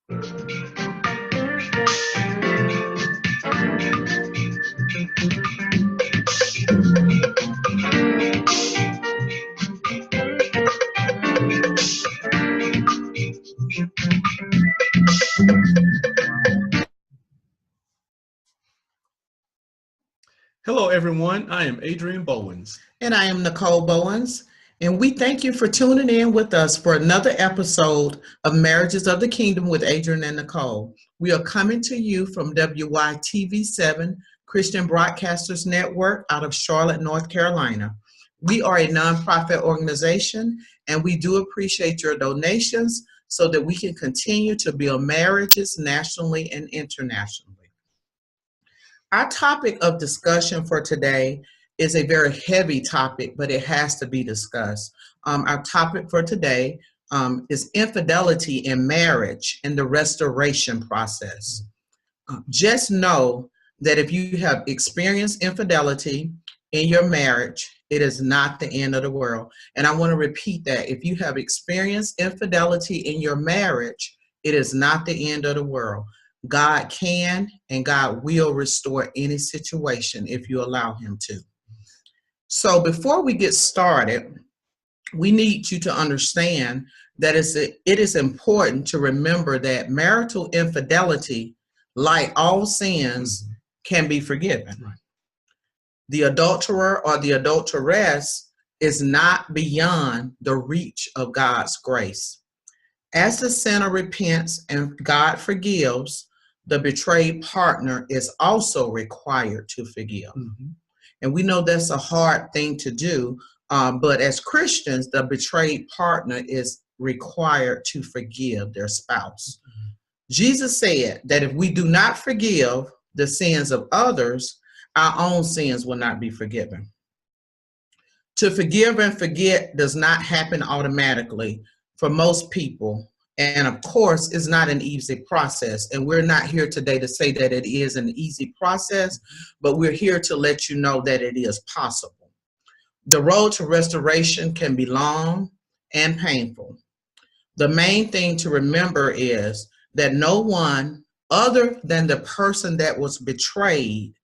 Hello, everyone. I am Adrian Bowens. And I am Nicole Bowens. And we thank you for tuning in with us for another episode of Marriages of the Kingdom with Adrian and Nicole. We are coming to you from WYTV7 Christian Broadcasters Network out of Charlotte, North Carolina. We are a nonprofit organization, and we do appreciate your donations so that we can continue to build marriages nationally and internationally. Our topic of discussion for today is a very heavy topic, but it has to be discussed. Our topic for today is infidelity in marriage and the restoration process. Just know that if you have experienced infidelity in your marriage, it is not the end of the world. And I want to repeat that. If you have experienced infidelity in your marriage, it is not the end of the world. God can and God will restore any situation if you allow him to. So before we get started, we need you to understand that it is important to remember that marital infidelity, like all sins, can be forgiven. Right. The adulterer or the adulteress is not beyond the reach of God's grace. As the sinner repents and God forgives, the betrayed partner is also required to forgive. Mm-hmm. And we know that's a hard thing to do, but as Christians, the betrayed partner is required to forgive their spouse. Mm-hmm. Jesus said that if we do not forgive the sins of others, our own sins will not be forgiven. To forgive and forget does not happen automatically for most people. And of course, it's not an easy process. And we're not here today to say that it is an easy process, but we're here to let you know that it is possible. The road to restoration can be long and painful. The main thing to remember is that no one other than the person that was betrayed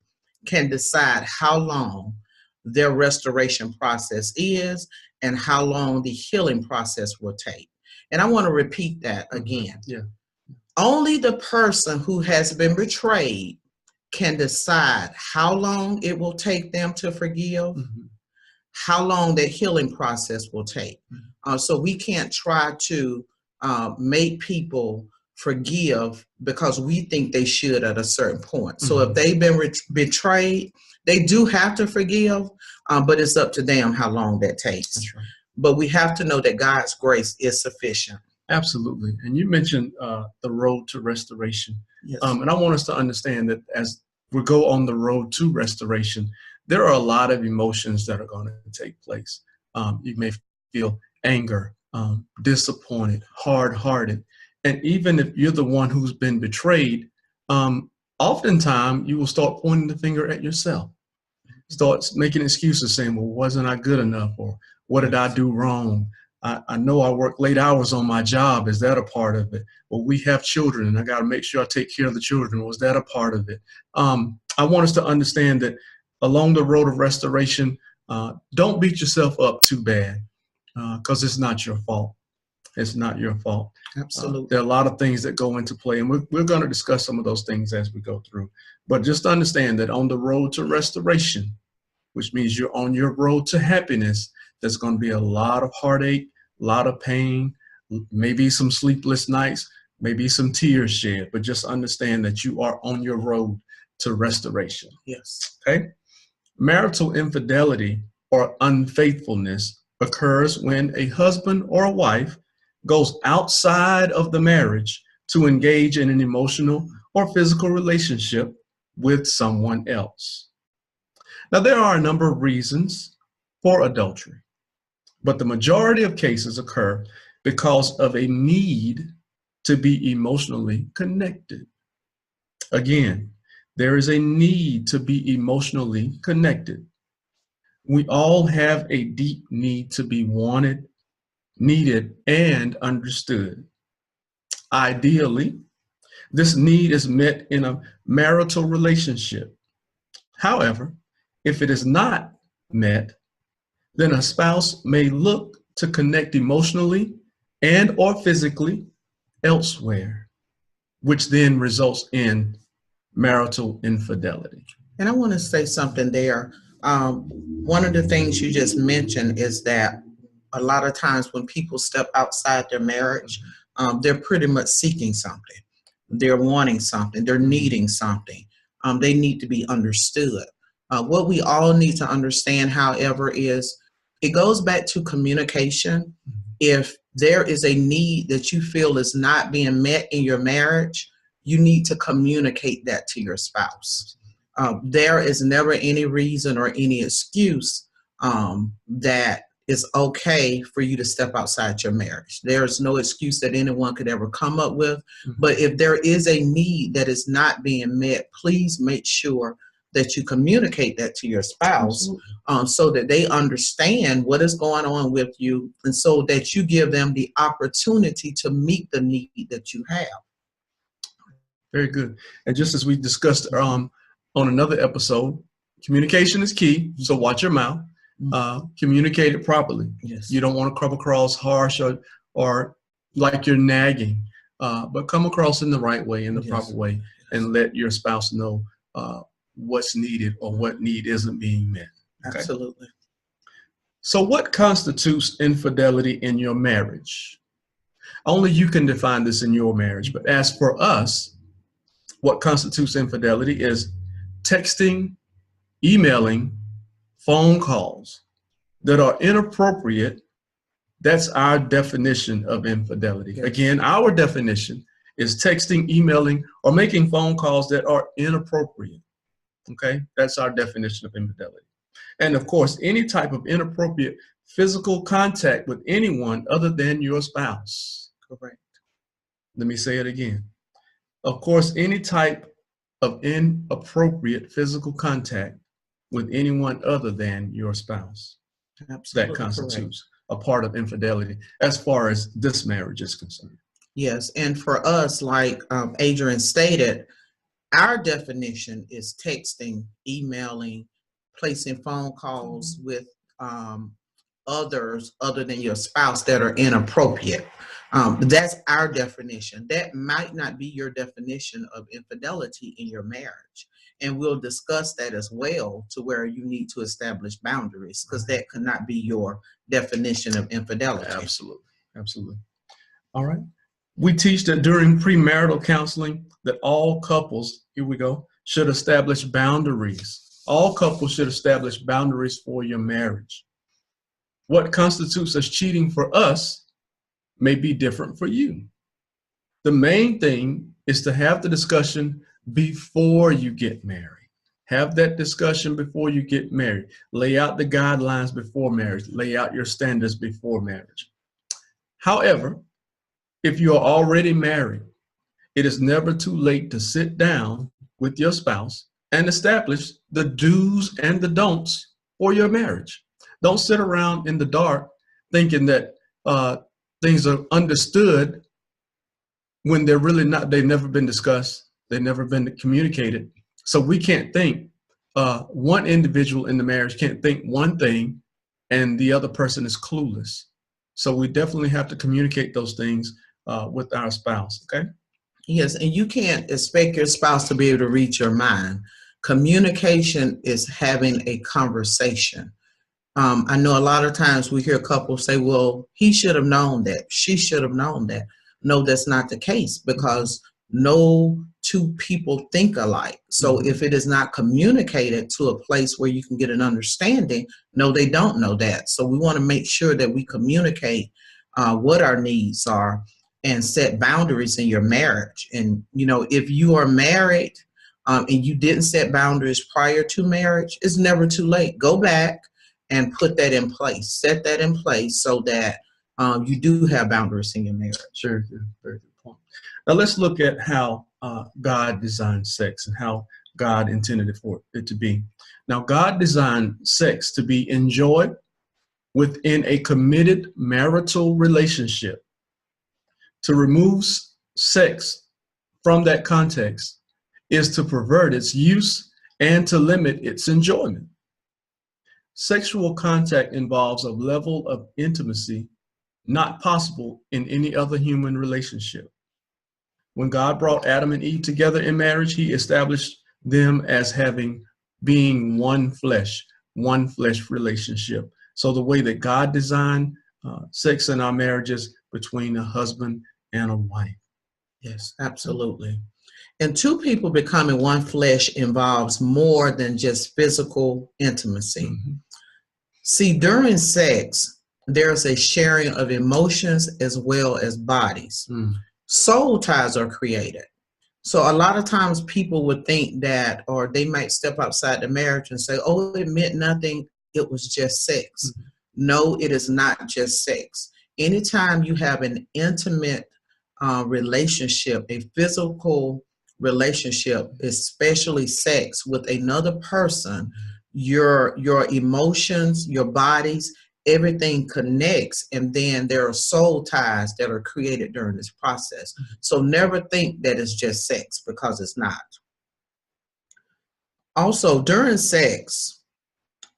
can decide how long their restoration process is and how long the healing process will take. And I want to repeat that again. Yeah. Only the person who has been betrayed can decide how long it will take them to forgive, how long the healing process will take. So we can't try to make people forgive because we think they should at a certain point. So if they've been betrayed, they do have to forgive, but it's up to them how long that takes. That's right. But we have to know that God's grace is sufficient. Absolutely. And you mentioned the road to restoration. Yes. And I want us to understand that as we go on the road to restoration, there are a lot of emotions that are going to take place. You may feel anger, disappointed, hard-hearted. And even if you're the one who's been betrayed, oftentimes you will start pointing the finger at yourself. Start making excuses saying, well, wasn't I good enough? Or what did I do wrong? I know I work late hours on my job. Is that a part of it? Well, we have children and I got to make sure I take care of the children. Was that a part of it? I want us to understand that along the road of restoration, don't beat yourself up too bad because it's not your fault. It's not your fault. Absolutely. There are a lot of things that go into play, and we're going to discuss some of those things as we go through. But just understand that on the road to restoration, which means you're on your road to happiness, there's going to be a lot of heartache, a lot of pain, maybe some sleepless nights, maybe some tears shed, but just understand that you are on your road to restoration. Yes. Okay. Marital infidelity or unfaithfulness occurs when a husband or a wife goes outside of the marriage to engage in an emotional or physical relationship with someone else. Now, there are a number of reasons for adultery, but the majority of cases occur because of a need to be emotionally connected. Again, there is a need to be emotionally connected. We all have a deep need to be wanted, needed, and understood. Ideally, This need is met in a marital relationship. However, if it is not met, then a spouse may look to connect emotionally and or physically elsewhere, which then results in marital infidelity. And I want to say something there. One of the things you just mentioned is that a lot of times when people step outside their marriage, they're pretty much seeking something. They're wanting something. They're needing something. They need to be understood. What we all need to understand, however, is it goes back to communication. If there is a need that you feel is not being met in your marriage, you need to communicate that to your spouse. There is never any reason or any excuse that it's okay for you to step outside your marriage. There's no excuse that anyone could ever come up with. But if there is a need that is not being met, please make sure that you communicate that to your spouse so that they understand what is going on with you, and so that you give them the opportunity to meet the need that you have. Very good. And just as we discussed on another episode, communication is key. So watch your mouth. Communicate it properly. Yes. You don't want to come across harsh or like you're nagging, but come across in the right way, in the proper way, and let your spouse know what's needed or what need isn't being met. Okay? Absolutely. So what constitutes infidelity in your marriage? Only you can define this in your marriage. But as for us, what constitutes infidelity is texting, emailing, phone calls that are inappropriate. That's our definition of infidelity. Yes. Again, our definition is texting, emailing, or making phone calls that are inappropriate. Okay, that's our definition of infidelity. And of course, any type of inappropriate physical contact with anyone other than your spouse. Correct. Let me say it again. Of course, any type of inappropriate physical contact with anyone other than your spouse. Absolutely. That constitutes a part of infidelity as far as this marriage is concerned. Yes, and for us, like Adrian stated, our definition is texting, emailing, placing phone calls with others other than your spouse that are inappropriate. That's our definition. That might not be your definition of infidelity in your marriage. And we'll discuss that as well, to where you need to establish boundaries, because that could not be your definition of infidelity. Absolutely. Absolutely. All right. We teach that during premarital counseling that all couples, here we go, should establish boundaries. All couples should establish boundaries for your marriage. What constitutes as cheating for us may be different for you. The main thing is to have the discussion before you get married. Have that discussion before you get married. Lay out the guidelines before marriage. Lay out your standards before marriage. However, if you are already married, it is never too late to sit down with your spouse and establish the do's and the don'ts for your marriage. Don't sit around in the dark thinking that things are understood when they're really not. They've never been discussed. They've never been communicated. So we can't think, one individual in the marriage can't think one thing and the other person is clueless. So we definitely have to communicate those things with our spouse, okay? Yes, and you can't expect your spouse to be able to read your mind. Communication is having a conversation. I know a lot of times we hear couples say, well, he should have known that, she should have known that. No, that's not the case, because no two people think alike. So if it is not communicated to a place where you can get an understanding, no, they don't know that. So we want to make sure that we communicate what our needs are and set boundaries in your marriage. And, you know, if you are married and you didn't set boundaries prior to marriage, it's never too late. Go back and put that in place. Set that in place so that you do have boundaries in your marriage. Sure, very good point. Now let's look at how God designed sex and how God intended it for it to be. Now, God designed sex to be enjoyed within a committed marital relationship. To remove sex from that context is to pervert its use and to limit its enjoyment. Sexual contact involves a level of intimacy not possible in any other human relationship. When God brought Adam and Eve together in marriage, he established them as being one flesh relationship. So the way that God designed sex in our marriages between a husband and a wife. Yes, absolutely. And two people becoming one flesh involves more than just physical intimacy. Mm-hmm. See, during sex, there's a sharing of emotions as well as bodies. Soul ties are created. So a lot of times people would think that, or they might step outside the marriage and say, oh, it meant nothing. It was just sex. Mm-hmm. No, it is not just sex. Anytime you have an intimate relationship, a physical relationship, especially sex with another person, your emotions, your bodies, everything connects, and then there are soul ties that are created during this process. So never think that it's just sex, because it's not. Also, during sex,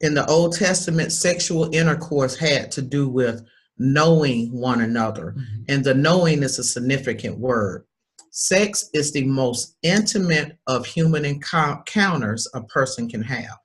in the Old Testament, sexual intercourse had to do with knowing one another. Mm-hmm. And the knowing is a significant word. Sex is the most intimate of human encounters a person can have.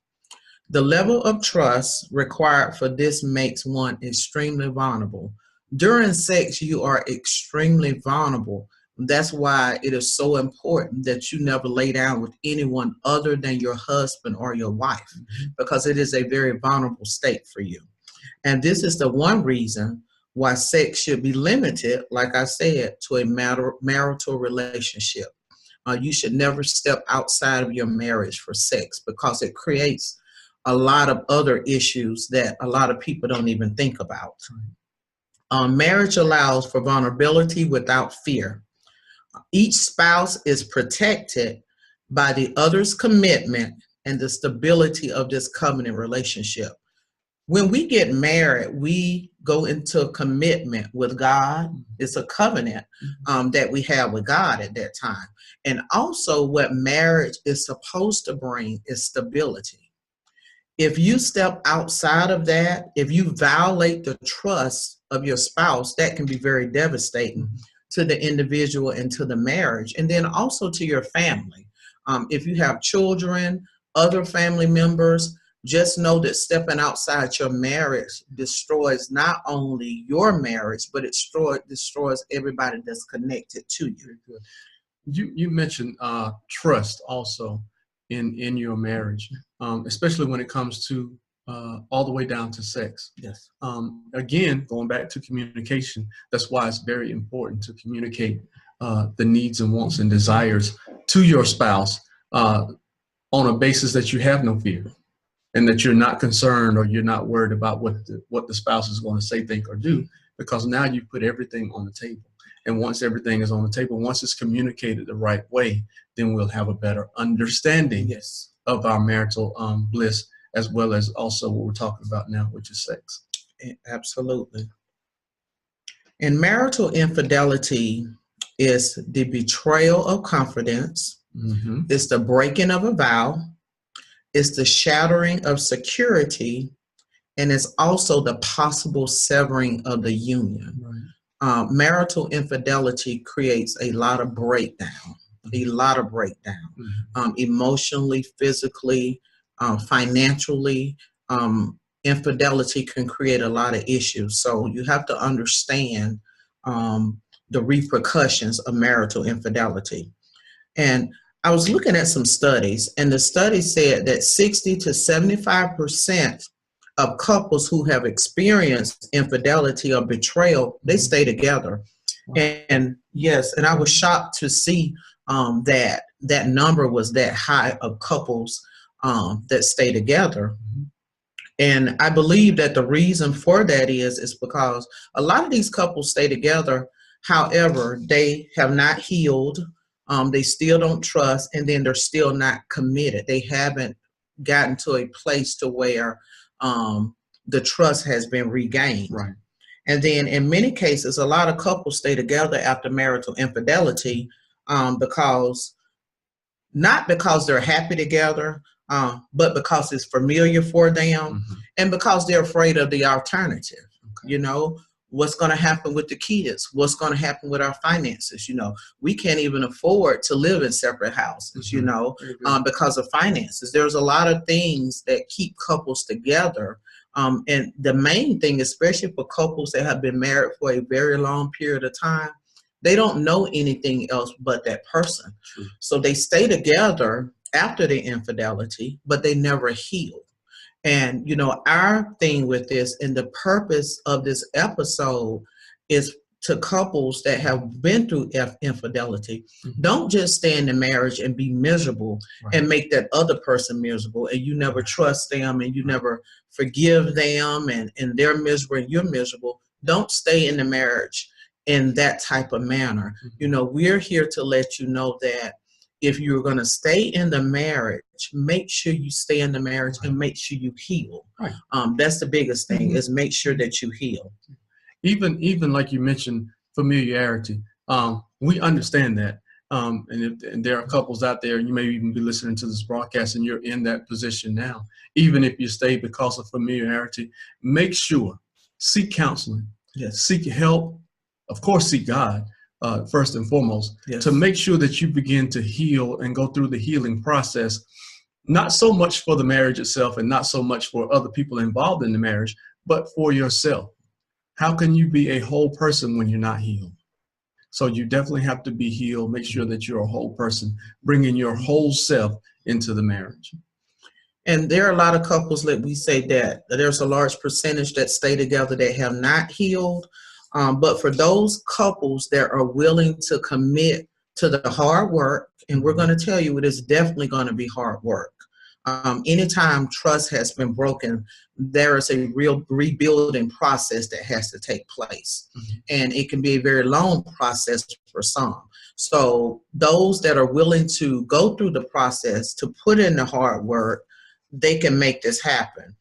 The level of trust required for this makes one extremely vulnerable. During sex, you are extremely vulnerable. That's why it is so important that you never lay down with anyone other than your husband or your wife, because it is a very vulnerable state for you. And this is the one reason why sex should be limited, like I said, to a marital relationship. You should never step outside of your marriage for sex, because it creates a lot of other issues that a lot of people don't even think about. Marriage allows for vulnerability without fear. Each spouse is protected by the other's commitment and the stability of this covenant relationship. When we get married, we go into a commitment with God. It's a covenant that we have with God at that time. And also what marriage is supposed to bring is stability. If you step outside of that, if you violate the trust of your spouse, that can be very devastating to the individual and to the marriage, and then also to your family. If you have children, other family members, just know that stepping outside your marriage destroys not only your marriage, but it destroys everybody that's connected to you. You mentioned trust also in your marriage, especially when it comes to all the way down to sex. Yes. Again, going back to communication, that's why it's very important to communicate the needs and wants and desires to your spouse on a basis that you have no fear, and that you're not concerned or you're not worried about what the spouse is going to say, think, or do, because now you put everything on the table. And once everything is on the table, once it's communicated the right way, then we'll have a better understanding of our marital bliss, as well as also what we're talking about now, which is sex. Absolutely. And marital infidelity is the betrayal of confidence. Mm-hmm. It's the breaking of a vow. It's the shattering of security. And it's also the possible severing of the union. Right. Marital infidelity creates a lot of breakdown, emotionally, physically, financially. Infidelity can create a lot of issues. So you have to understand the repercussions of marital infidelity. And I was looking at some studies, and the study said that 60 to 75% of couples who have experienced infidelity or betrayal, they stay together. And yes, and I was shocked to see that number was that high of couples that stay together. And I believe that the reason for that is because a lot of these couples stay together. However, they have not healed. They still don't trust, and then they're still not committed. They haven't gotten to a place to where the trust has been regained. Right. And then in many cases, a lot of couples stay together after marital infidelity because not because they're happy together, but because it's familiar for them, and because they're afraid of the alternative. You know, what's going to happen with the kids? What's going to happen with our finances? You know, we can't even afford to live in separate houses, you know, because of finances. There's a lot of things that keep couples together. And the main thing, especially for couples that have been married for a very long period of time, they don't know anything else but that person. So they stay together after the infidelity, but they never heal. And, you know, our thing with this and the purpose of this episode is to couples that have been through infidelity. Don't just stay in the marriage and be miserable and make that other person miserable, and you never trust them and you never forgive them, and they're miserable and you're miserable. Don't stay in the marriage in that type of manner. You know, we're here to let you know that if you're going to stay in the marriage, make sure you stay in the marriage and make sure you heal. That's the biggest thing, is make sure that you heal. Even like you mentioned, familiarity. We understand that. And there are couples out there, you may even be listening to this broadcast and you're in that position now. Even if you stay because of familiarity, make sure, seek counseling, seek help, of course, seek God. First and foremost, to make sure that you begin to heal and go through the healing process, not so much for the marriage itself and not so much for other people involved in the marriage, but for yourself. How can you be a whole person when you're not healed? So you definitely have to be healed. Make sure that you're a whole person, bringing your whole self into the marriage. And there are a lot of couples that we say that there's a large percentage that stay together that have not healed. But for those couples that are willing to commit to the hard work, and we're going to tell you it is definitely going to be hard work. Anytime trust has been broken, there is a real rebuilding process that has to take place. And it can be a very long process for some. So those that are willing to go through the process, to put in the hard work, they can make this happen.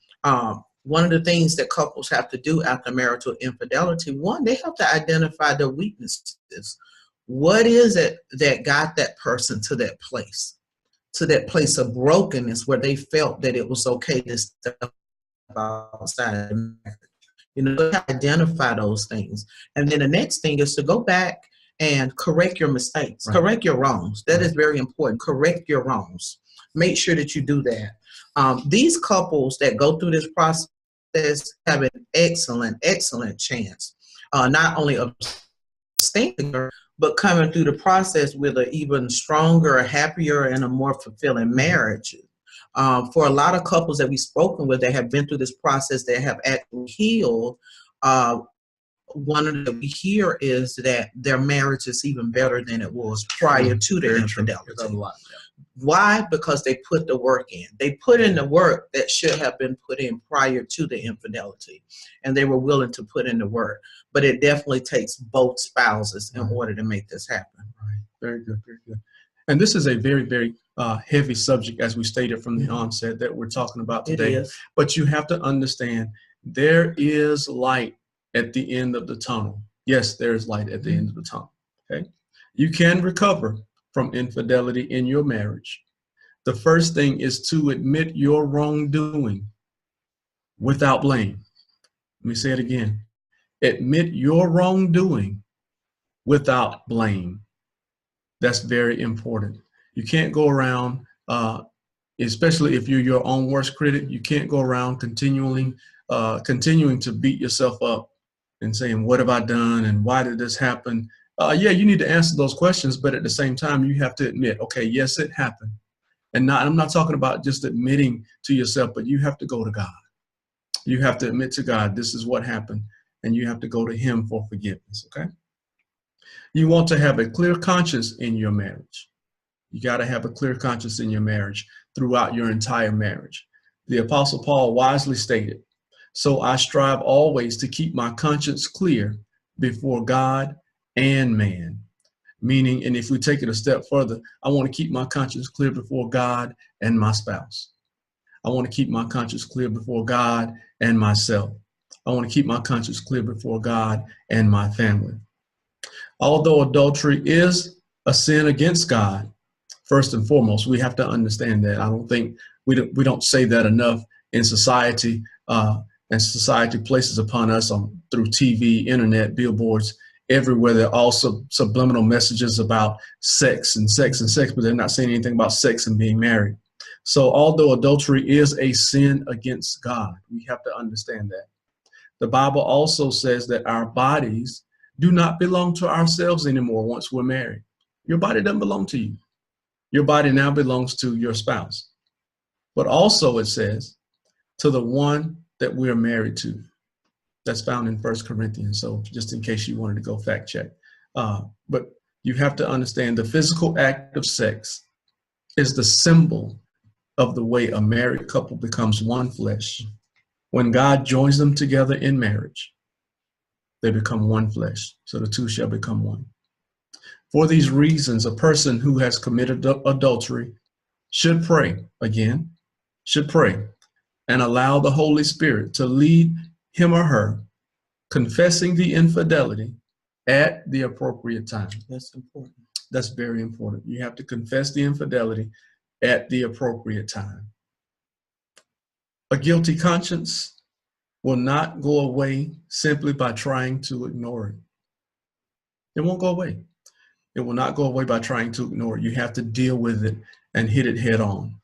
One of the things that couples have to do after marital infidelity, one, they have to identify their weaknesses. What is it that got that person to that place of brokenness where they felt that it was okay to step outside? You know, identify those things. And then the next thing is to go back and correct your mistakes, correct your wrongs. That is very important. Correct your wrongs. Make sure that you do that. These couples that go through this process have an excellent chance, not only of staying together, but coming through the process with an even stronger, happier, and a more fulfilling marriage. For a lot of couples that we've spoken with that have been through this process, that have actually healed, one of the we hear is that their marriage is even better than it was prior to the infidelity. Why? Because they put the work in. They put in the work that should have been put in prior to the infidelity, and they were willing to put in the work. But it definitely takes both spouses in order to make this happen. Very good, very good. And this is a very, very heavy subject, as we stated from the onset, that we're talking about today. It is. But you have to understand, there is light at the end of the tunnel. Yes, there is light at the end of the tunnel. Okay, you can recover from infidelity in your marriage. The first thing is to admit your wrongdoing without blame. Let me say it again. Admit your wrongdoing without blame. That's very important. You can't go around, especially if you're your own worst critic, you can't go around continuing to beat yourself up and saying, what have I done and why did this happen? Yeah, you need to answer those questions, but at the same time, you have to admit, okay, yes, it happened. And I'm not talking about just admitting to yourself, but you have to go to God. You have to admit to God, this is what happened, and you have to go to Him for forgiveness, okay? You want to have a clear conscience in your marriage. You got to have a clear conscience in your marriage throughout your entire marriage. The Apostle Paul wisely stated, so I strive always to keep my conscience clear before God and man. Meaning, and if we take it a step further, I want to keep my conscience clear before God and my spouse. I want to keep my conscience clear before God and myself. I want to keep my conscience clear before God and my family. Although adultery is a sin against God. First and foremost, we have to understand that. I don't think we don't say that enough in society, and society places upon us through TV, internet, billboards, everywhere. There are also subliminal messages about sex and sex and sex, but they're not saying anything about sex and being married. So although adultery is a sin against God, we have to understand that. The Bible also says that our bodies do not belong to ourselves anymore once we're married. Your body doesn't belong to you. Your body now belongs to your spouse. But also it says to the one that we're married to. That's found in 1 Corinthians. So just in case you wanted to go fact check. But you have to understand the physical act of sex is the symbol of the way a married couple becomes one flesh. When God joins them together in marriage, they become one flesh. So the two shall become one. For these reasons, a person who has committed adultery should pray, and allow the Holy Spirit to lead him or her, confessing the infidelity at the appropriate time. That's important. That's very important. You have to confess the infidelity at the appropriate time. A guilty conscience will not go away simply by trying to ignore it. It won't go away. It will not go away by trying to ignore it. You have to deal with it and hit it head on.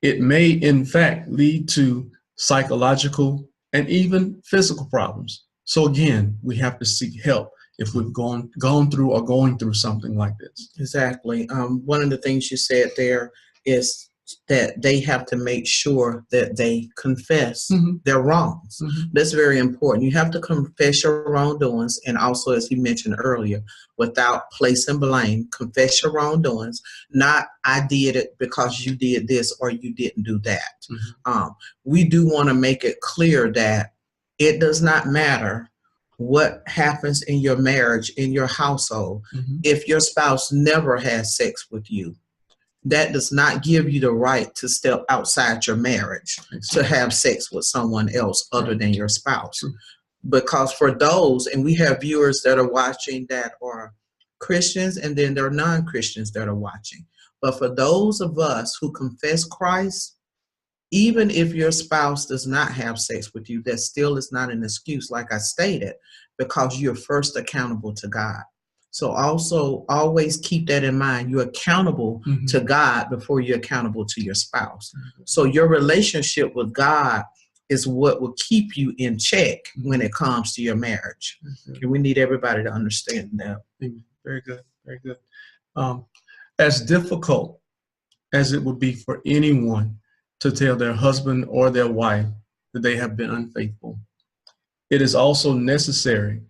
It may, in fact, lead to psychological and even physical problems. So again, we have to seek help if we've gone through or going through something like this. Exactly. One of the things you said there is that they have to make sure that they confess their wrongs. That's very important. You have to confess your wrongdoings, and also, as you mentioned earlier, without placing blame, confess your wrongdoings, not I did it because you did this or you didn't do that. We do want to make it clear that it does not matter what happens in your marriage, in your household, if your spouse never has sex with you. That does not give you the right to step outside your marriage to have sex with someone else other than your spouse. Because for those, and we have viewers that are watching that are Christians, and then there are non-Christians that are watching. But for those of us who confess Christ, even if your spouse does not have sex with you, that still is not an excuse, like I stated, because you're first accountable to God. So also always keep that in mind. You're accountable to God before you're accountable to your spouse. So your relationship with God is what will keep you in check when it comes to your marriage. And we need everybody to understand that. Very good. Very good. As difficult as it would be for anyone to tell their husband or their wife that they have been unfaithful, it is also necessary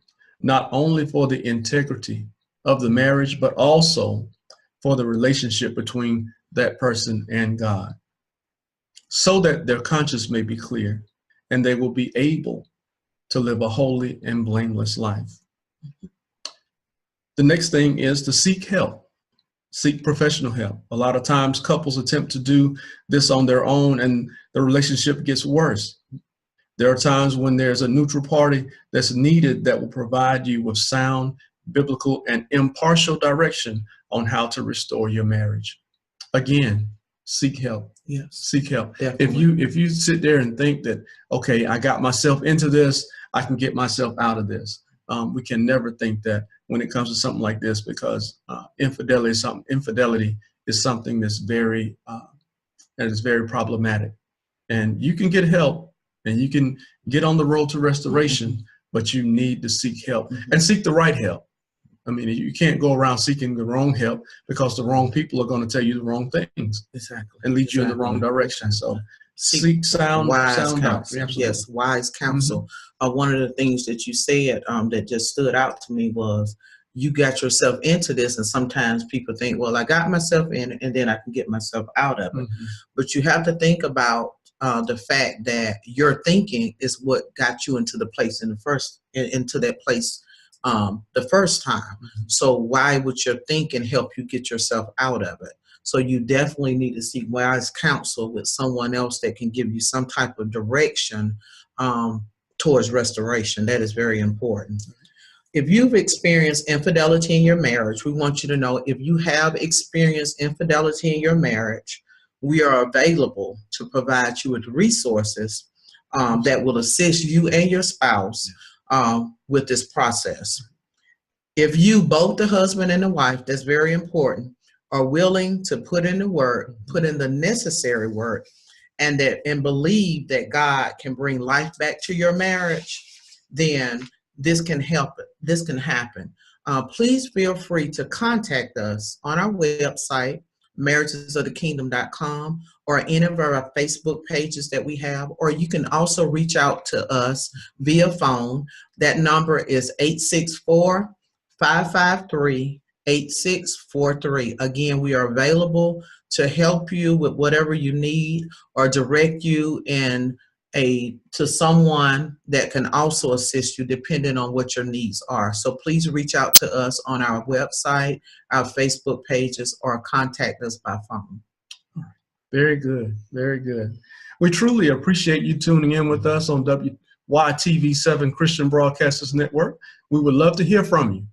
not only for the integrity of the marriage, but also for the relationship between that person and God, so that their conscience may be clear and they will be able to live a holy and blameless life. The next thing is to seek help, seek professional help. A lot of times couples attempt to do this on their own and the relationship gets worse. There are times when there's a neutral party that's needed that will provide you with sound, biblical, and impartial direction on how to restore your marriage. Again, seek help. Yes. Seek help. Definitely. If you sit there and think that, okay, I got myself into this, I can get myself out of this. We can never think that when it comes to something like this, because infidelity is something that's very problematic. And you can get help and you can get on the road to restoration, but you need to seek help and seek the right help. I mean, you can't go around seeking the wrong help, because the wrong people are going to tell you the wrong things and lead you in the wrong direction. So seek wise counsel. Yes, wise counsel. One of the things that you said that just stood out to me was you got yourself into this, and sometimes people think, well, I got myself in it and then I can get myself out of it. But you have to think about the fact that your thinking is what got you into the place the first time. So why would your thinking help you get yourself out of it? So you definitely need to seek wise counsel with someone else that can give you some type of direction towards restoration. That is very important. If you've experienced infidelity in your marriage, we want you to know if you have experienced infidelity in your marriage, we are available to provide you with resources that will assist you and your spouse with this process. If you, both the husband and the wife, that's very important, are willing to put in the work, put in the necessary work, and believe that God can bring life back to your marriage, then this can help it. This can happen. Please feel free to contact us on our website, marriagesofthekingdom.com, or any of our Facebook pages that we have, or you can also reach out to us via phone. That number is 864-553-8643. Again, we are available to help you with whatever you need or direct you to someone that can also assist you depending on what your needs are. So please reach out to us on our website, our Facebook pages, or contact us by phone. Very good. Very good. We truly appreciate you tuning in with us on WYTV7 Christian Broadcasters Network. We would love to hear from you.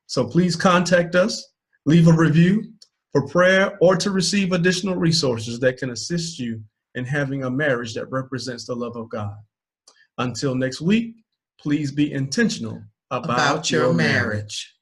So please contact us, leave a review for prayer, or to receive additional resources that can assist you in having a marriage that represents the love of God. Until next week, please be intentional about your marriage.